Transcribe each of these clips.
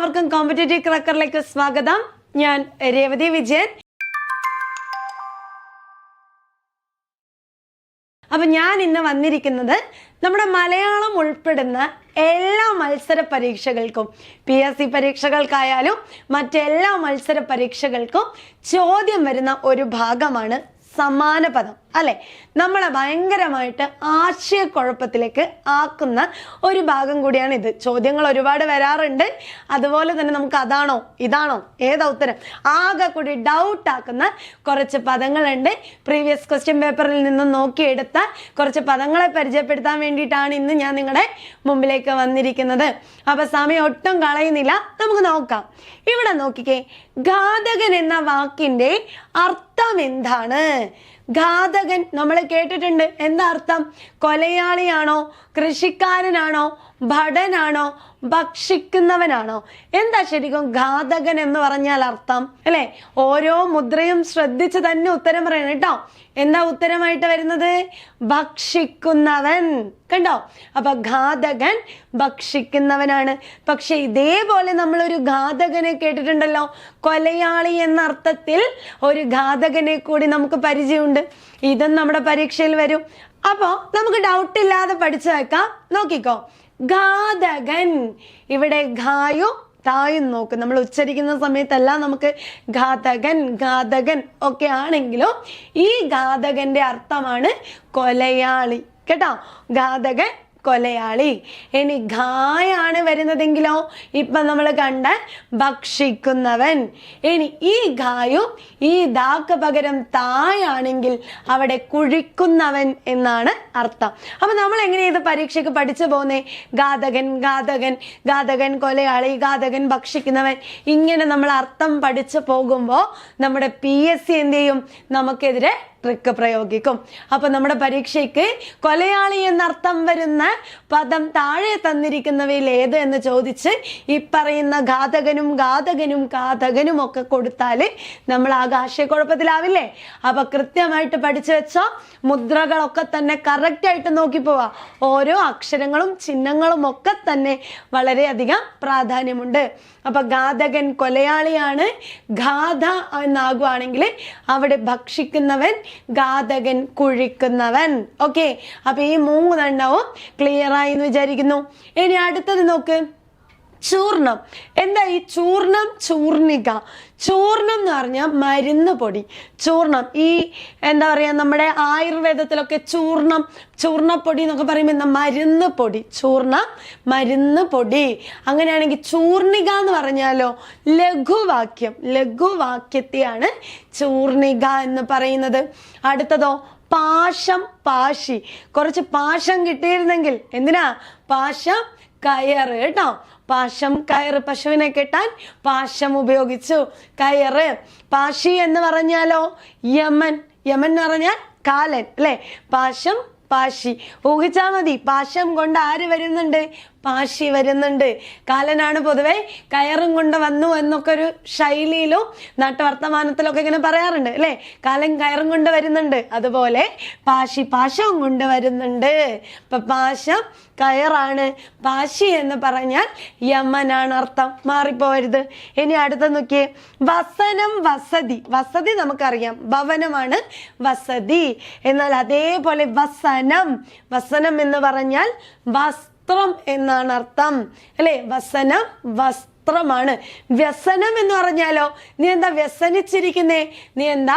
എല്ലാവർക്കും കോമ്പറ്റേറ്റീവ് ക്രാക്കറിലേക്ക് സ്വാഗതം. ഞാൻ രേവതി വിജയൻ. അപ്പൊ ഞാൻ ഇന്ന് വന്നിരിക്കുന്നത് നമ്മുടെ മലയാളം ഉൾപ്പെടുന്ന എല്ലാ മത്സര പരീക്ഷകൾക്കും, PSC പരീക്ഷകൾക്കായാലും മറ്റെല്ലാ മത്സര പരീക്ഷകൾക്കും ചോദ്യം വരുന്ന ഒരു ഭാഗമാണ് സമാന പദം. അല്ലെ, നമ്മളെ ഭയങ്കരമായിട്ട് ആശയക്കുഴപ്പത്തിലേക്ക് ആക്കുന്ന ഒരു ഭാഗം കൂടിയാണ് ഇത്. ചോദ്യങ്ങൾ ഒരുപാട് വരാറുണ്ട്. അതുപോലെ തന്നെ നമുക്ക് അതാണോ ഇതാണോ ഏതാ ഉത്തരം ആകെ കൂടി ഡൗട്ട് ആക്കുന്ന കുറച്ച് പദങ്ങളുണ്ട്. പ്രീവിയസ് ക്വസ്റ്റ്യൻ പേപ്പറിൽ നിന്നും നോക്കിയെടുത്ത കുറച്ച് പദങ്ങളെ പരിചയപ്പെടുത്താൻ വേണ്ടിയിട്ടാണ് ഇന്ന് ഞാൻ നിങ്ങളുടെ മുമ്പിലേക്ക് വന്നിരിക്കുന്നത്. അപ്പൊ സമയം ഒട്ടും കളയുന്നില്ല, നമുക്ക് നോക്കാം. ഇവിടെ നോക്കിക്കേ, ഘാതകൻ എന്ന വാക്കിന്റെ അർത്ഥം എന്താണ്? ഘാതകൻ നമ്മൾ കേട്ടിട്ടുണ്ട്. എന്താ അർത്ഥം? കൊലയാളിയാണോ, കൃഷിക്കാരനാണോ, ഭടനാണോ, ഭക്ഷിക്കുന്നവനാണോ? എന്താ ശരിക്കും ഘാതകൻ എന്ന് പറഞ്ഞാൽ അർത്ഥം? അല്ലെ, ഓരോ മുദ്രയും ശ്രദ്ധിച്ച് തന്നെ ഉത്തരം പറയണം കേട്ടോ. എന്താ ഉത്തരമായിട്ട് വരുന്നത്? ഭക്ഷിക്കുന്നവൻ. കണ്ടോ? അപ്പൊ ഘാതകൻ ഭക്ഷിക്കുന്നവനാണ്. പക്ഷെ ഇതേപോലെ നമ്മളൊരു ഘാതകനെ കേട്ടിട്ടുണ്ടല്ലോ. കൊലയാളി എന്ന അർത്ഥത്തിൽ ഒരു ഘാതകനെ കൂടി നമുക്ക് പരിചയമുണ്ട്. ഇതും നമ്മുടെ പരീക്ഷയിൽ വരും. അപ്പോ നമുക്ക് ഡൗട്ട് ഇല്ലാതെ പഠിച്ചു വെക്കാം. നോക്കിക്കോ, ഘാതകൻ. ഇവിടെ ഘായും തായും നോക്ക്. നമ്മൾ ഉച്ചരിക്കുന്ന സമയത്തെല്ലാം നമുക്ക് ഘാതകൻ ഘാതകൻ ഒക്കെ ആണെങ്കിലും ഈ ഘാതകന്റെ അർത്ഥമാണ് കൊലയാളി കേട്ടോ. ഘാതകൻ കൊലയാളി. ഇനി ഘായാണ് വരുന്നതെങ്കിലോ ഇപ്പൊ നമ്മൾ കണ്ട ഭക്ഷിക്കുന്നവൻ. ഇനി ഈ ഘായും ഈ ദാക്ക് പകരം തായാണെങ്കിൽ അവിടെ കുഴിക്കുന്നവൻ എന്നാണ് അർത്ഥം. അപ്പൊ നമ്മൾ എങ്ങനെ ഇത് പരീക്ഷയ്ക്ക് പഠിച്ചു പോന്നേ? ഘാതകൻ ഘാതകൻ ഘാതകൻ കൊലയാളി, ഘാതകൻ ഭക്ഷിക്കുന്നവൻ, ഇങ്ങനെ നമ്മൾ അർത്ഥം പഠിച്ചു പോകുമ്പോ നമ്മുടെ PSC എന്ത് ചെയ്യും? നമുക്കെതിരെ ട്രിക്ക് പ്രയോഗിക്കും. അപ്പൊ നമ്മുടെ പരീക്ഷയ്ക്ക് കൊലയാളി എന്നർത്ഥം വരുന്ന പദം താഴെ തന്നിരിക്കുന്നവയിൽ ഏത് എന്ന് ചോദിച്ച് ഈ പറയുന്ന ഘാതകനും ഘാതകനും ഘാതകനും ഒക്കെ കൊടുത്താല് നമ്മൾ ആശയക്കുഴപ്പത്തിലാവില്ലേ? അപ്പൊ കൃത്യമായിട്ട് പഠിച്ചു വെച്ചോ. മുദ്രകളൊക്കെ തന്നെ കറക്റ്റ് ആയിട്ട് നോക്കി പോവാ. ഓരോ അക്ഷരങ്ങളും ചിഹ്നങ്ങളും ഒക്കെ തന്നെ വളരെയധികം പ്രാധാന്യമുണ്ട്. അപ്പൊ ഘാതകൻ കൊലയാളിയാണ്. ഘാത എന്നാകുവാണെങ്കിൽ അവിടെ ഭക്ഷിക്കുന്നവൻ, ഘാതകൻ കുഴിക്കുന്നവൻ. ഓക്കെ, അപ്പൊ ഈ മൂന്നെണ്ണവും ക്ലിയർ ആയി എന്ന് വിചാരിക്കുന്നു. ഇനി അടുത്തത് നോക്ക്, ചൂർണം. എന്താ ഈ ചൂർണം? ചൂർണിക. ചൂർണം എന്ന് പറഞ്ഞാൽ മരുന്ന് പൊടി. ചൂർണം ഈ എന്താ പറയാ, നമ്മുടെ ആയുർവേദത്തിലൊക്കെ ചൂർണം, ചൂർണപ്പൊടി എന്നൊക്കെ പറയുമ്പോൾ എന്താ? മരുന്ന് പൊടി. ചൂർണം മരുന്ന് പൊടി. അങ്ങനെയാണെങ്കിൽ ചൂർണിക എന്ന് പറഞ്ഞാലോ ലഘുവാക്യം. ലഘുവാക്യത്തെയാണ് ചൂർണിക എന്ന് പറയുന്നത്. അടുത്തതോ പാശം, പാശി. കുറച്ച് പാശം കിട്ടിയിരുന്നെങ്കിൽ എന്തിനാ? പാശം കയറ് കേട്ടോ. പാശം കയറ്, പശുവിനെ കെട്ടാൻ പാശം ഉപയോഗിച്ചു. കയറ്. പാശി എന്ന് പറഞ്ഞാലോ യമൻ. യമൻ എന്ന് പറഞ്ഞാൽ കാലൻ അല്ലെ. പാശം പാശി. ഊഹിച്ചാ മതി. പാശം കൊണ്ട് ആര് വരുന്നുണ്ട്? പാശി വരുന്നുണ്ട്. കാലനാണ് പൊതുവെ കയറും കൊണ്ട് വന്നു എന്നൊക്കെ ഒരു ശൈലിയിലും നാട്ടുവർത്തമാനത്തിലൊക്കെ ഇങ്ങനെ പറയാറുണ്ട് അല്ലെ. കാലൻ കയറും കൊണ്ട് വരുന്നുണ്ട്, അതുപോലെ പാശി പാശം കൊണ്ട് വരുന്നുണ്ട്. അപ്പൊ പാശം കയറാണ്, പാശി എന്ന് പറഞ്ഞാൽ യമനാണ് അർത്ഥം. മാറിപ്പോവരുത്. ഇനി അടുത്ത നോക്കിയേ, വസനം വസതി. വസതി നമുക്കറിയാം, ഭവനമാണ് വസതി. എന്നാൽ അതേപോലെ വസനം, വസനം എന്ന് പറഞ്ഞാൽ വസ്ത്രം എന്നാണ് അർത്ഥം അല്ലെ. വസനം വസ്ത്രമാണ്. വ്യസനം എന്ന് പറഞ്ഞാലോ നീ എന്താ വ്യസനിച്ചിരിക്കുന്നേ, നീ എന്താ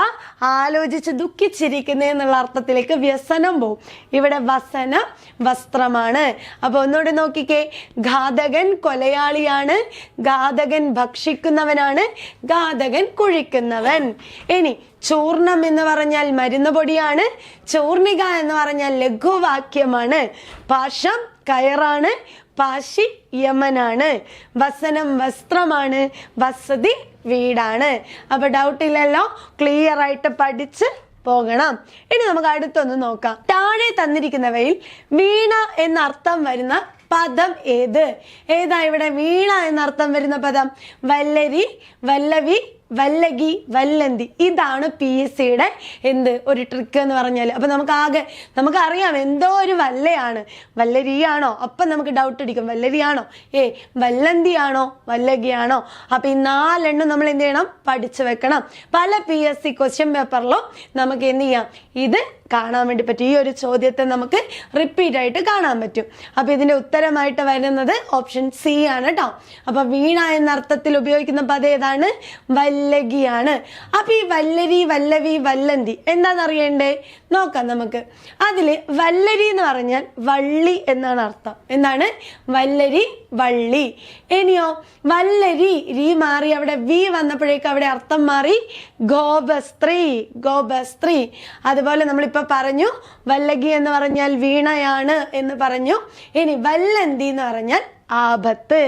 ആലോചിച്ച് ദുഃഖിച്ചിരിക്കുന്നേ എന്നുള്ള അർത്ഥത്തിലേക്ക് വ്യസനം പോവും. ഇവിടെ വസനം വസ്ത്രമാണ്. അപ്പൊ ഒന്നുകൂടി നോക്കിക്കേ, ഘാതകൻ കൊലയാളിയാണ്, ഘാതകൻ ഭക്ഷിക്കുന്നവനാണ്, ഘാതകൻ കുഴിക്കുന്നവൻ. ഇനി ചൂർണം എന്ന് പറഞ്ഞാൽ മരുന്ന് പൊടിയാണ്, ചൂർണിക എന്ന് പറഞ്ഞാൽ ലഘുവാക്യമാണ്, പാശം കയറാണ്, പാശി യമനാണ്, വസനം വസ്ത്രമാണ്, വസതി വീടാണ്. അപ്പൊ ഡൗട്ട് ഇല്ലല്ലോ, ക്ലിയർ ആയിട്ട് പഠിച്ച് പോകണം. ഇനി നമുക്ക് അടുത്തൊന്ന് നോക്കാം. താഴെ തന്നിരിക്കുന്നവയിൽ വീണ എന്നർത്ഥം വരുന്ന പദം ഏത്? ഏതാ ഇവിടെ വീണ എന്നർത്ഥം വരുന്ന പദം? വല്ലരി, വല്ലവി, വല്ലകി, വല്ലന്തി. ഇതാണ് PSCയുടെ ഒരു ട്രിക്ക് എന്ന് പറഞ്ഞാൽ. അപ്പൊ നമുക്കറിയാം എന്തോ ഒരു വല്ലയാണ്, വല്ലരിയാണോ, അപ്പൊ നമുക്ക് ഡൗട്ട് അടിക്കും, വല്ലരിയാണോ, വല്ലന്തിയാണോ, വല്ലകിയാണോ. അപ്പൊ ഈ 4 എണ്ണം നമ്മൾ എന്ത് ചെയ്യണം, പഠിച്ചു വെക്കണം. പല PSC ക്വസ്റ്റ്യൻ പേപ്പറിലും നമുക്ക് എന്ത് ചെയ്യാം, ഇത് കാണാൻ വേണ്ടി പറ്റും. ഈ ഒരു ചോദ്യത്തെ നമുക്ക് റിപ്പീറ്റ് ആയിട്ട് കാണാൻ പറ്റും. അപ്പൊ ഇതിന്റെ ഉത്തരമായിട്ട് വരുന്നത് ഓപ്ഷൻ C ആണ് കേട്ടോ. അപ്പൊ വീണ എന്ന അർത്ഥത്തിൽ ഉപയോഗിക്കുന്ന പദം ഏതാണ്, വല്ലകിയാണ്. അപ്പൊ ഈ വല്ലരി, വല്ലവി, വല്ലന്തി എന്താണെന്ന് അറിയണ്ടേ, നോക്കാം നമുക്ക്. അതില് വല്ലരി എന്ന് പറഞ്ഞാൽ വള്ളി എന്നാണ് അർത്ഥം. എന്താണ്, വല്ലരി, വള്ളി. ഇനിയോ വല്ലരി, രീ മാറി അവിടെ വി വന്നപ്പോഴേക്കും അവിടെ അർത്ഥം മാറി, ഗോപസ്ത്രീ, ഗോപസ്ത്രീ. അതുപോലെ നമ്മളിപ്പോ പറഞ്ഞു വല്ലകി എന്ന് പറഞ്ഞാൽ വീണയാണ് എന്ന് പറഞ്ഞു. ഇനി വല്ലന്തി എന്ന് പറഞ്ഞാൽ ആപത്ത്.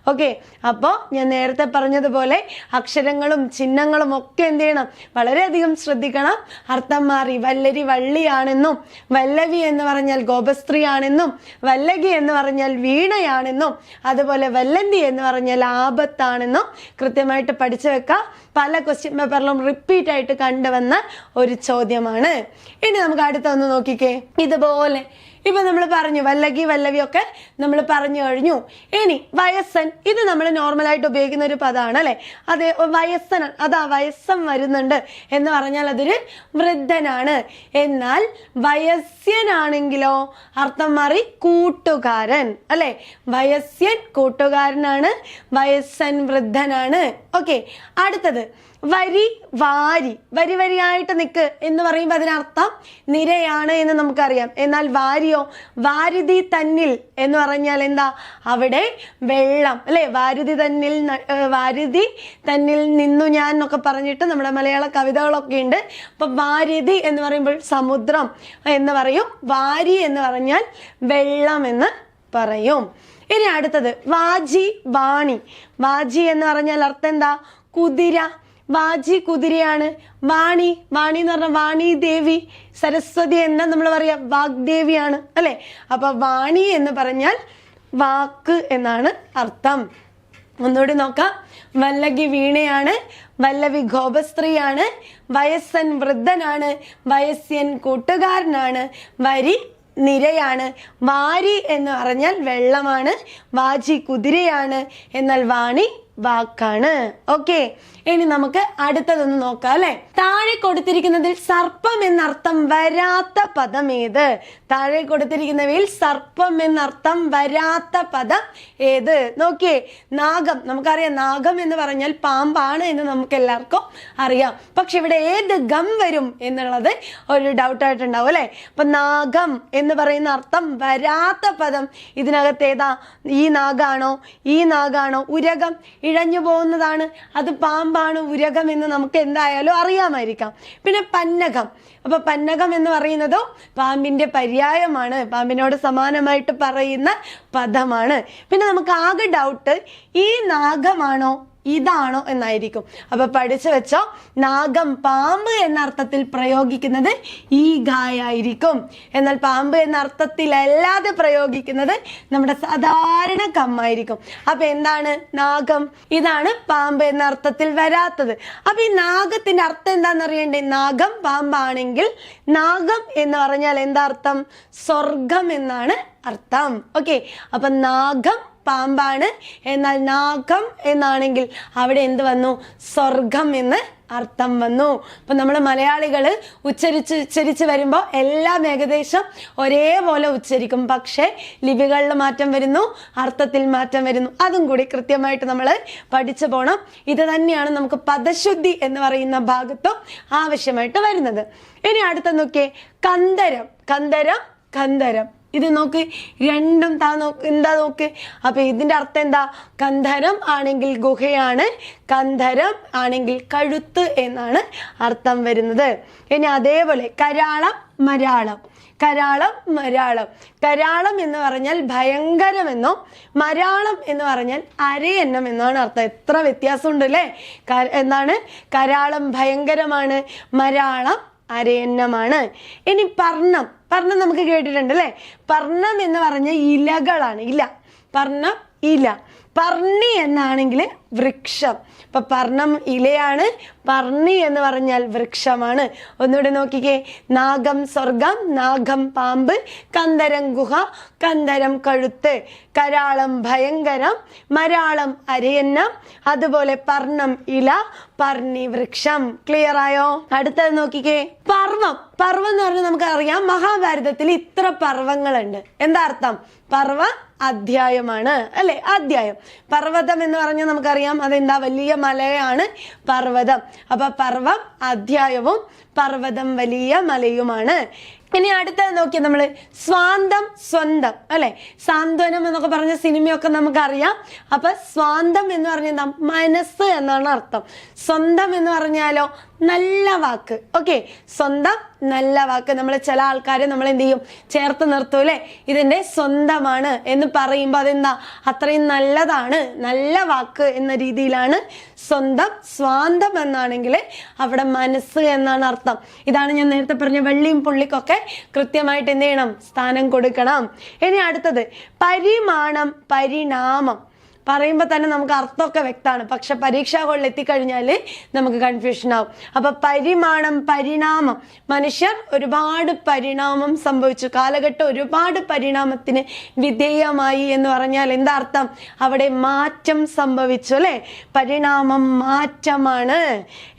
ഓക്കെ, അപ്പോ ഞാൻ നേരത്തെ പറഞ്ഞതുപോലെ അക്ഷരങ്ങളും ചിഹ്നങ്ങളും ഒക്കെ എന്ത് ചെയ്യണം, വളരെയധികം ശ്രദ്ധിക്കണം. അർത്ഥം മാറി, വല്ലരി വള്ളിയാണെന്നും, വല്ലവി എന്ന് പറഞ്ഞാൽ ഗോപസ്ത്രീ ആണെന്നും, വല്ലകി എന്ന് പറഞ്ഞാൽ വീണയാണെന്നും, അതുപോലെ വല്ലന്തി എന്ന് പറഞ്ഞാൽ ആപത്താണെന്നും കൃത്യമായിട്ട് പഠിച്ചു വെക്കാം. പല ക്വസ്റ്റ്യൻ പേപ്പറിലും റിപ്പീറ്റ് ആയിട്ട് കണ്ടുവന്ന ഒരു ചോദ്യമാണ്. ഇനി നമുക്ക് അടുത്തൊന്ന് നോക്കിക്കേ. ഇതുപോലെ ഇപ്പൊ നമ്മൾ പറഞ്ഞു വല്ലകി, വല്ലവി ഒക്കെ നമ്മൾ പറഞ്ഞു കഴിഞ്ഞു. ഇനി വയസ്സൻ, ഇത് നമ്മൾ നോർമലായിട്ട് ഉപയോഗിക്കുന്ന ഒരു പദമാണ് അല്ലെ. അത് വയസ്സൻ, അതാ വയസ്സം വരുന്നുണ്ട് എന്ന് പറഞ്ഞാൽ അതൊരു വൃദ്ധനാണ്. എന്നാൽ വയസ്യനാണെങ്കിലോ അർത്ഥം മാറി കൂട്ടുകാരൻ അല്ലെ. വയസ്യൻ കൂട്ടുകാരനാണ്, വയസ്സൻ വൃദ്ധനാണ്. ഓക്കെ, അടുത്തത് വരി, വാരി. വരി വരിയായിട്ട് നിൽക്ക് എന്ന് പറയുമ്പോൾ അതിനർത്ഥം നിരയാണ് എന്ന് നമുക്കറിയാം. എന്നാൽ വാരിയോ, വാരിധി തന്നിൽ എന്ന് പറഞ്ഞാൽ എന്താ, അവിടെ വെള്ളം അല്ലെ. വാരിധി തന്നിൽ നിന്നു ഞാൻ എന്നൊക്കെ പറഞ്ഞിട്ട് നമ്മുടെ മലയാള കവിതകളൊക്കെ ഉണ്ട്. അപ്പൊ വാരിധി എന്ന് പറയുമ്പോൾ സമുദ്രം എന്ന് പറയും, വാരി എന്ന് പറഞ്ഞാൽ വെള്ളം എന്ന് പറയും. ഇനി അടുത്തത് വാജി, വാണി. വാജി എന്ന് പറഞ്ഞാൽ അർത്ഥം എന്താ, കുതിര. വാജി കുതിരയാണ്. വാണി, വാണി എന്ന് പറഞ്ഞാൽ വാണി ദേവി, സരസ്വതി എന്ന നമ്മൾ പറയാ വാഗ്ദേവിയാണ് അല്ലെ. അപ്പൊ വാണി എന്ന് പറഞ്ഞാൽ വാക്ക് എന്നാണ് അർത്ഥം. ഒന്നുകൂടി നോക്കാം. വല്ലകി വീണയാണ്, വല്ലവി ഗോപസ്ത്രീയാണ്, വയസ്സൻ വൃദ്ധനാണ്, വയസ്യൻ കൂട്ടുകാരനാണ്, വരി നിരയാണ്, വാരി എന്ന് പറഞ്ഞാൽ വെള്ളമാണ്, വാജി കുതിരയാണ്, എന്നാൽ വാണി വാക്കാണ്. ഓക്കെ, ഇനി നമുക്ക് അടുത്തതൊന്ന് നോക്കാം അല്ലെ. താഴെ കൊടുത്തിരിക്കുന്നതിൽ സർപ്പം എന്നർത്ഥം വരാത്ത പദം ഏത്? താഴെ കൊടുത്തിരിക്കുന്നവയിൽ സർപ്പം എന്നർത്ഥം വരാത്ത പദം ഏത്? നോക്കിയേ, നാഗം. നമുക്കറിയാം നാഗം എന്ന് പറഞ്ഞാൽ പാമ്പാണ് എന്ന് നമുക്ക് എല്ലാവർക്കും അറിയാം. പക്ഷെ ഇവിടെ ഏത് ഗം വരും എന്നുള്ളത് ഒരു ഡൗട്ടായിട്ടുണ്ടാവും അല്ലെ. അപ്പൊ നാഗം എന്ന് പറയുന്ന അർത്ഥം വരാത്ത പദം ഇതിനകത്ത് ഏതാ? ഈ നാഗാണോ, ഈ നാഗാണോ? ഉരകം, ഇഴഞ്ഞു പോകുന്നതാണ്, അത് പാമ്പാണ്, ഉരകം എന്ന് നമുക്ക് എന്തായാലും അറിയാമായിരിക്കാം. പിന്നെ പന്നകം. അപ്പൊ പന്നകം എന്ന് പറയുന്നതോ പാമ്പിന്റെ പര്യായമാണ്, പാമ്പിനോട് സമാനമായിട്ട് പറയുന്ന പദമാണ്. പിന്നെ നമുക്ക് ആകെ ഡൗട്ട് ഈ നാഗമാണോ ഇതാണോ എന്നായിരിക്കും. അപ്പൊ പഠിച്ചു വെച്ചോ, നാഗം പാമ്പ് എന്ന അർത്ഥത്തിൽ പ്രയോഗിക്കുന്നത് ഈ ഗായായിരിക്കും. എന്നാൽ പാമ്പ് എന്ന അർത്ഥത്തിൽ അല്ലാതെ പ്രയോഗിക്കുന്നത് നമ്മുടെ സാധാരണ കമ്മായിരിക്കും. അപ്പൊ എന്താണ് നാഗം? ഇതാണ് പാമ്പ് എന്ന അർത്ഥത്തിൽ വരാത്തത്. അപ്പൊ ഈ നാഗത്തിന്റെ അർത്ഥം എന്താണെന്ന് അറിയണ്ടേ? നാഗം പാമ്പാണെങ്കിൽ നാഗം എന്ന് പറഞ്ഞാൽ എന്താ അർത്ഥം? സ്വർഗം എന്നാണ് അർത്ഥം. ഓക്കെ, അപ്പൊ നാഗം പാമ്പാണ്, എന്നാൽ നാഗം എന്നാണെങ്കിൽ അവിടെ എന്ത് വന്നു? സ്വർഗം എന്ന് അർത്ഥം വന്നു. അപ്പൊ നമ്മൾ മലയാളികൾ ഉച്ചരിച്ച് വരുമ്പോൾ എല്ലാം ഏകദേശം ഒരേപോലെ ഉച്ചരിക്കും. പക്ഷെ ലിപികളിൽ മാറ്റം വരുന്നു, അർത്ഥത്തിൽ മാറ്റം വരുന്നു. അതും കൂടി കൃത്യമായിട്ട് നമ്മൾ പഠിച്ചു പോകണം. ഇത് തന്നെയാണ് നമുക്ക് പദശുദ്ധി എന്ന് പറയുന്ന ഭാഗത്തും ആവശ്യമായിട്ട് വരുന്നത്. ഇനി അടുത്ത നോക്കിയേ, കന്ദരം. കന്ദരം, കന്ദരം. ഇത് നോക്ക്, രണ്ടും എന്താ നോക്ക്. അപ്പൊ ഇതിന്റെ അർത്ഥം എന്താ? കന്ധരം ആണെങ്കിൽ ഗുഹയാണ്, കന്ധരം ആണെങ്കിൽ കഴുത്ത് എന്നാണ് അർത്ഥം വരുന്നത്. ഇനി അതേപോലെ കരാളം, മരാളം. കരാളം, മരാളം. കരാളം എന്ന് പറഞ്ഞാൽ ഭയങ്കരമെന്നോ, മരാളം എന്ന് പറഞ്ഞാൽ അരയന്നം എന്നാണ് അർത്ഥം. എത്ര വ്യത്യാസമുണ്ട് അല്ലേ? എന്താണ്? കരാളം ഭയങ്കരമാണ്, മരാളം അരയന്നമാണ്. ഇനി പർണം. പർണം നമുക്ക് കേട്ടിട്ടുണ്ട് അല്ലെ. പർണം എന്ന് പറഞ്ഞ ഇലകളാണ്, ഇല. പർണം ഇല. പർണി എന്നാണെങ്കിൽ വൃക്ഷം. അപ്പൊ പർണം ഇലയാണ്, പർണി എന്ന് പറഞ്ഞാൽ വൃക്ഷമാണ്. ഒന്നുകൂടെ നോക്കിക്കേ. നാഗം സ്വർഗം, നാഗം പാമ്പ്, കന്ദരം ഗുഹ, കന്ദരം കഴുത്ത്, കരാളം ഭയങ്കരം, മരാളം അരയന്നം, അതുപോലെ പർണം ഇല, പർണി വൃക്ഷം. ക്ലിയർ ആയോ? അടുത്തത് നോക്കിക്കേ. പർവം. പർവം എന്ന് പറഞ്ഞാൽ നമുക്കറിയാം മഹാഭാരതത്തിൽ ഇത്ര പർവങ്ങളുണ്ട്. എന്താ അർത്ഥം? പർവ അധ്യായമാണ് അല്ലെ? അധ്യായം. പർവ്വതം എന്ന് പറഞ്ഞാൽ നമുക്കറിയാം അതെന്താ? വലിയ മലയാണ് പർവ്വതം. അപ്പൊ പർവം അധ്യായവും പർവ്വതം വലിയ മലയുമാണ്. ഇനി അടുത്തത് നോക്കിയാൽ നമ്മള് സ്വാന്തം സ്വന്തം അല്ലെ? സാന്ത്വനം എന്നൊക്കെ പറഞ്ഞ സിനിമയൊക്കെ നമുക്കറിയാം. അപ്പൊ സ്വാന്തം എന്ന് പറഞ്ഞാൽ മനസ്സ് എന്നാണ് അർത്ഥം. സ്വന്തം എന്ന് പറഞ്ഞാലോ നല്ല വാക്ക്. ഓക്കെ, സ്വന്തം നല്ല വാക്ക്. നമ്മൾ ചില ആൾക്കാരെ നമ്മൾ എന്ത് ചെയ്യും? ചേർത്ത് നിർത്തും അല്ലെ? ഇതിന്റെ സ്വന്തമാണ് എന്ന് പറയുമ്പോൾ അതെന്താ? അത്രയും നല്ലതാണ്, നല്ല വാക്ക് എന്ന രീതിയിലാണ് സ്വന്തം. സ്വാന്തം എന്നാണെങ്കിൽ അവിടെ മനസ്സ് എന്നാണ് അർത്ഥം. ഇതാണ് ഞാൻ നേരത്തെ പറഞ്ഞ വെള്ളിയും പുള്ളിക്കൊക്കെ കൃത്യമായിട്ട് എന്ത് ചെയ്യണം? സ്ഥാനം കൊടുക്കണം. ഇനി അടുത്തത് പരിമാണം പരിണാമം. പറയുമ്പോൾ തന്നെ നമുക്ക് അർത്ഥമൊക്കെ വ്യക്തമാണ്, പക്ഷെ പരീക്ഷാ ഹോളിൽ എത്തിക്കഴിഞ്ഞാൽ നമുക്ക് കൺഫ്യൂഷൻ ആവും. അപ്പൊ പരിമാണം പരിണാമം. മനുഷ്യർ ഒരുപാട് പരിണാമം സംഭവിച്ചു, കാലഘട്ടം ഒരുപാട് പരിണാമത്തിന് വിധേയമായി എന്ന് പറഞ്ഞാൽ എന്താ അർത്ഥം? അവിടെ മാറ്റം സംഭവിച്ചു അല്ലെ? പരിണാമം മാറ്റമാണ്.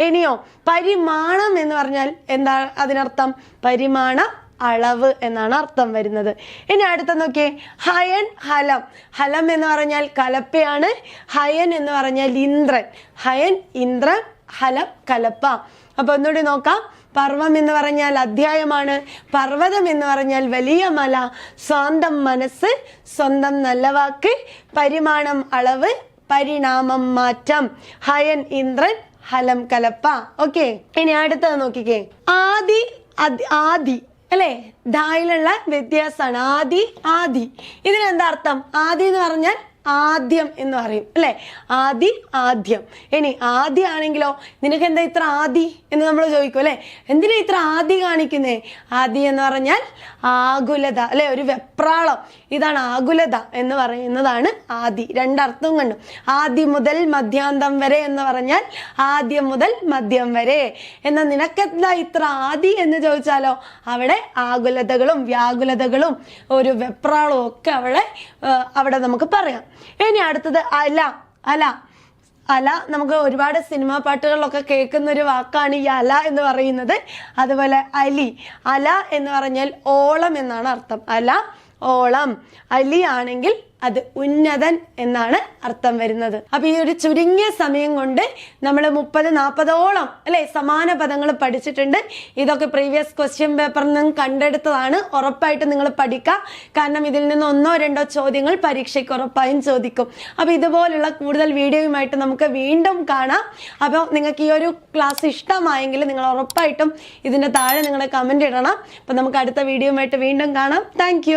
ഇനിയോ പരിമാണം എന്ന് പറഞ്ഞാൽ എന്താ അതിനർത്ഥം? പരിമാണം അളവ് എന്നാണ് അർത്ഥം വരുന്നത്. ഇനി അടുത്ത നോക്കിയേ. ഹയൻ ഹലം. ഹലം എന്ന് പറഞ്ഞാൽ കലപ്പയാണ്, ഹയൻ എന്ന് പറഞ്ഞാൽ ഇന്ദ്രൻ. ഹയൻ ഇന്ദ്രൻ, ഹലം കലപ്പ. അപ്പൊ ഒന്നുകൂടി നോക്കാം. പർവം എന്ന് പറഞ്ഞാൽ അധ്യായമാണ്, പർവ്വതം എന്ന് പറഞ്ഞാൽ വലിയ മല, സ്വാന്തം മനസ്സ്, സ്വന്തം നല്ല വാക്ക്, പരിമാണം അളവ്, പരിണാമം മാറ്റം, ഹയൻ ഇന്ദ്രൻ, ഹലം കലപ്പ. ഓക്കെ, ഇനി അടുത്തത് നോക്കിക്കേ. ആദി ആദി അല്ലെ? ധായിലുള്ള വ്യത്യാസമാണ്. ആദി ആദി. ഇതിനെന്താ അർത്ഥം? ആദി എന്ന് പറഞ്ഞാൽ ആദ്യം എന്ന് പറയും അല്ലെ? ആദി ആദ്യം. ഇനി ആദി ആണെങ്കിലോ നിനക്ക് എന്താ ഇത്ര ആദി എന്ന് നമ്മൾ ചോദിക്കും അല്ലെ? എന്തിനാ ഇത്ര ആദി കാണിക്കുന്നേ? ആദി എന്ന് പറഞ്ഞാൽ ആകുലത അല്ലെ? ഒരു വെപ്രാളം. ഇതാണ് ആകുലത എന്ന് പറയുന്നതാണ് ആദി. രണ്ടർത്ഥം കണ്ടു. ആദി മുതൽ മധ്യാന്തം വരെ എന്ന് പറഞ്ഞാൽ ആദ്യം മുതൽ മധ്യം വരെ. എന്നാൽ നിനക്കെന്താ ഇത്ര ആദി എന്ന് ചോദിച്ചാലോ അവിടെ ആകുലതകളും വ്യാകുലതകളും ഒരു വെപ്രാളവും ഒക്കെ അവിടെ നമുക്ക് പറയാം. ഇനി അടുത്തത് അല. അല അല നമുക്ക് ഒരുപാട് സിനിമാ പാട്ടുകളിലൊക്കെ കേൾക്കുന്ന ഒരു വാക്കാണ് ഈ അല എന്ന് പറയുന്നത്. അതുപോലെ അലി. അല എന്ന് പറഞ്ഞാൽ ഓളം എന്നാണ് അർത്ഥം. അല ഓളം. അലി ആണെങ്കിൽ അത് ഉന്നതൻ എന്നാണ് അർത്ഥം വരുന്നത്. അപ്പൊ ഈ ഒരു ചുരുങ്ങിയ സമയം കൊണ്ട് നമ്മൾ 30-40ഓളം അല്ലെ സമാന പദങ്ങൾ പഠിച്ചിട്ടുണ്ട്. ഇതൊക്കെ പ്രീവിയസ് ക്വസ്റ്റ്യൻ പേപ്പറിൽ നിന്നും കണ്ടെടുത്തതാണ്. ഉറപ്പായിട്ട് നിങ്ങൾ പഠിക്കുക. കാരണം ഇതിൽ നിന്ന് 1-2 ചോദ്യങ്ങൾ പരീക്ഷയ്ക്ക് ഉറപ്പായും ചോദിക്കും. അപ്പൊ ഇതുപോലുള്ള കൂടുതൽ വീഡിയോയുമായിട്ട് നമുക്ക് വീണ്ടും കാണാം. അപ്പോൾ നിങ്ങൾക്ക് ഈ ഒരു ക്ലാസ് ഇഷ്ടമായെങ്കിൽ നിങ്ങൾ ഉറപ്പായിട്ടും ഇതിന്റെ താഴെ നിങ്ങളുടെ കമന്റ് ഇടണം. അപ്പൊ നമുക്ക് അടുത്ത വീഡിയോയുമായിട്ട് വീണ്ടും കാണാം. താങ്ക്